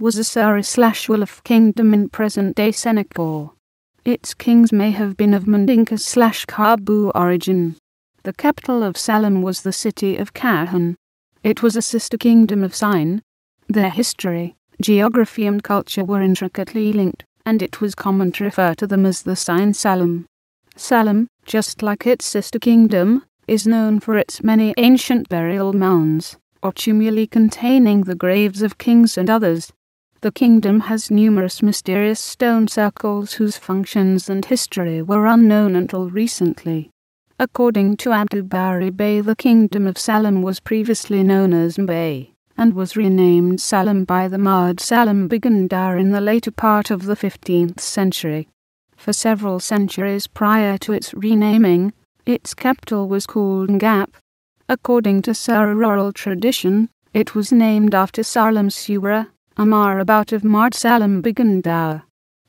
was a Sine-Wolof kingdom in present-day Senegal. Its kings may have been of Mandinka/Kaabu origin. The capital of Saloum was the city of Kahone. It was a sister kingdom of Sine. Their history, geography and culture were intricately linked, and it was common to refer to them as the Sine-Saloum. Saloum, just like its sister kingdom, is known for its many ancient burial mounds, or tumuli containing the graves of kings and others. The kingdom has numerous mysterious stone circles whose functions and history were unknown until recently. According to Abdou, the Kingdom of Saloum was previously known as Mbey, and was renamed Saloum by the Maad Saloum Mbegan Ndour in the later part of the 15th century. For several centuries prior to its renaming, its capital was called Ngap. According to oral tradition, it was named after Saalum Suwareh, a marabout of Maad Saloum Mbegan Ndour.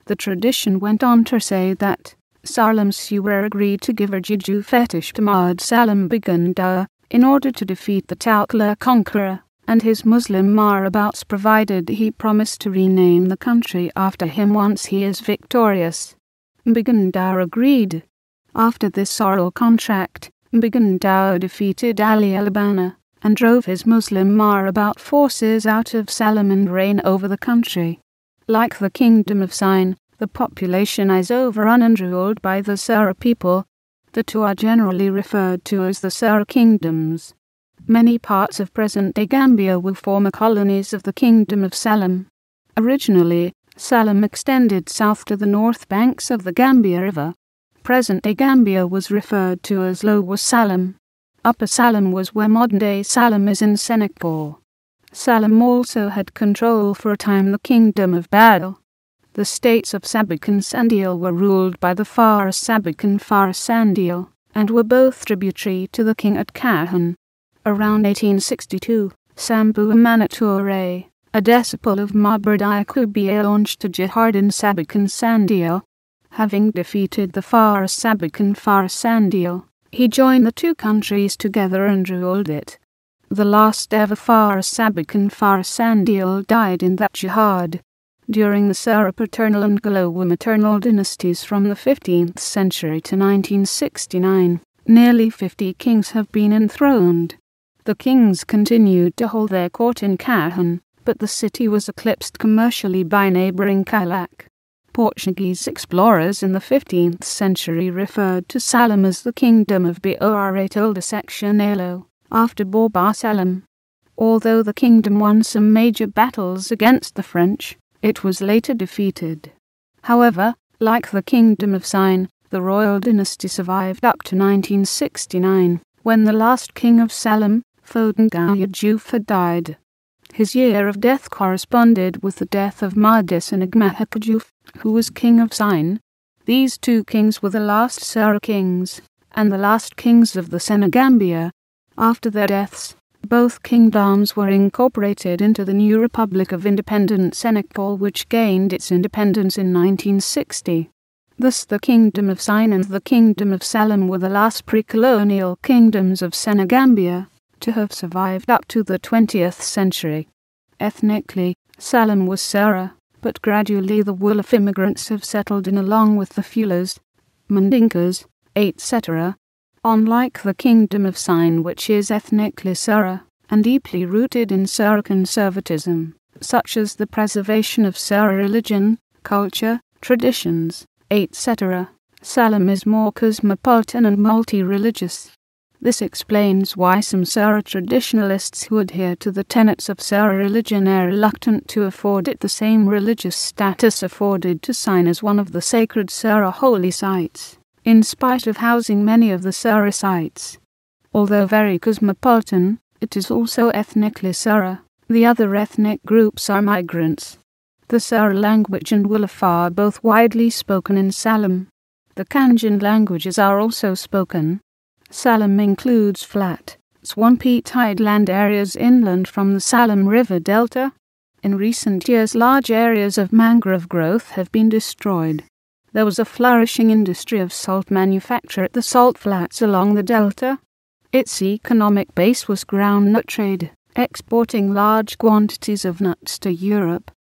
The tradition went on to say that Saalum Suwareh agreed to give a juju fetish to Maad Saloum Mbegan Ndour in order to defeat the Toucouleur conqueror and his Muslim marabouts, provided he promised to rename the country after him once he is victorious. Mbegan Ndour agreed. After this oral contract, Mbegan Ndour defeated Ali Elibana and drove his Muslim marabout forces out of Saloum and reigned over the country. Like the Kingdom of Sine, the population is overrun and ruled by the Fara people. The two are generally referred to as the Fara kingdoms. Many parts of present-day Gambia were former colonies of the Kingdom of Saloum. Originally, Saloum extended south to the north banks of the Gambia River. Present-day Gambia was referred to as Lower Saloum. Upper Saloum was where modern-day Saloum is in Senegal. Saloum also had control for a time the Kingdom of Baol. The states of Sabakh and Sandial were ruled by the Fara Sabakh and Fara Sandial, and were both tributary to the king at Kahone. Around 1862, Sambou Oumanneh Touray, a disciple of Maba Diakhou BA, launched a jihad in Sabakh and Sandial. Having defeated the Fara Sabakh and Fara Sandial, he joined the two countries together and ruled it. The last ever Fara Sabakh and Fara Sandial died in that jihad. During the Fara paternal and Lower maternal dynasties from the 15th century to 1969, nearly 50 kings have been enthroned. The kings continued to hold their court in Kahone, but the city was eclipsed commercially by neighbouring Calac. Portuguese explorers in the 15th century referred to Saloum as the Kingdom of Baol till the Section after Maba Saloum. Although the kingdom won some major battles against the French, it was later defeated. However, like the Kingdom of Sine, the royal dynasty survived up to 1969, when the last king of Saloum, Ngap, died. His year of death corresponded with the death of Maad Saloum Mbegan Ndour, who was king of Sine. These two kings were the last Fara kings, and the last kings of the Senegambia. After their deaths, both kingdoms were incorporated into the new Republic of Independent Senegal, which gained its independence in 1960. Thus the Kingdom of Sine and the Kingdom of Saloum were the last pre-colonial kingdoms of Senegambia to have survived up to the 20th century. Ethnically, Saloum was Fara, but gradually the Wolof immigrants have settled in along with the Fulers, Mandinkas, etc. Unlike the Kingdom of Sine, which is ethnically Fara and deeply rooted in Fara conservatism, such as the preservation of Fara religion, culture, traditions, etc., Saloum is more cosmopolitan and multi-religious. This explains why some Fara traditionalists who adhere to the tenets of Fara religion are reluctant to afford it the same religious status afforded to Sine as one of the sacred Fara holy sites, in spite of housing many of the Fara sites. Although very cosmopolitan, it is also ethnically Fara. The other ethnic groups are migrants. The Fara language and Wolof are both widely spoken in Saloum. The Kanjan languages are also spoken. Saloum includes flat, swampy tideland areas inland from the Saloum River Delta. In recent years, large areas of mangrove growth have been destroyed. There was a flourishing industry of salt manufacture at the salt flats along the delta. Its economic base was groundnut trade, exporting large quantities of nuts to Europe.